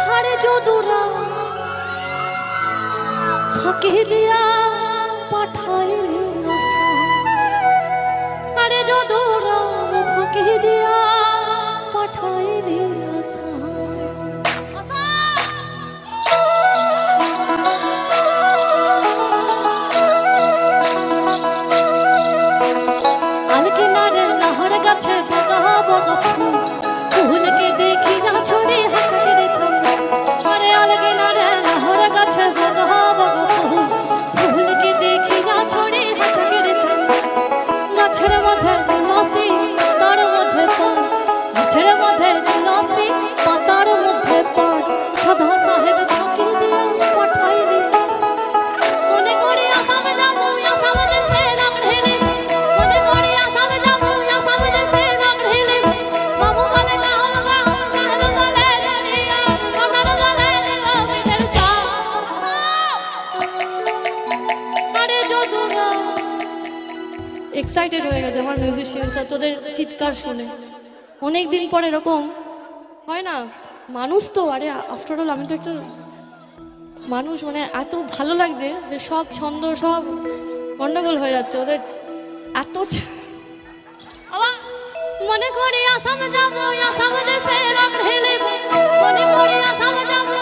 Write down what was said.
হারে যদুরা ফাঁকি দিয়া পাঠাইলি আশা, আরে যদুরা ফাঁকি দিয়া পাঠাইলি আশা। আলকিনারে লাহর গাছে বগা বগা ফুল, ফুলকে দেখি না ছড়ে হাজারে চলে। আরে আলকিনারে লাহর গাছে বগা বগা ফুল, ফুলকে দেখি না ছড়ে হাজারে চলে। গাছের মধ্যে তুলসী পাতার মধ্যে পান, গাছের মধ্যে তুলসী পাতার মধ্যে পান, সদা সাহেব ফাঁকি দিয়ে পাঠাইলি মনে করে আসাম যাবো আসাম দেশে রাগ ঢেলে, মনে করে আসাম যাবো আসাম দেশে রাগ ঢেলে। বাবু বলে গাও গাও সাহেব বলে দুনিয়া, সোনার বলে দিলো পিঠের চা। আরে যদুরা এক্সাইটেড হয়ে গেছে আমার মিউজিশিয়ানসরা তোদের চিৎকার শুনে। অনেক দিন পর এরকম হয় না, মানুষ তো, আরে আফটার অল আমি তো একটা মানুষ, মানে এত ভালো লাগছে যে সব ছন্দ সব গন্ডগোল হয়ে যাচ্ছে ওদের এত। মনে করে আসাম যাবো আসাম দেশে রাগ ঢেলে, মনে করে আসাম যাবো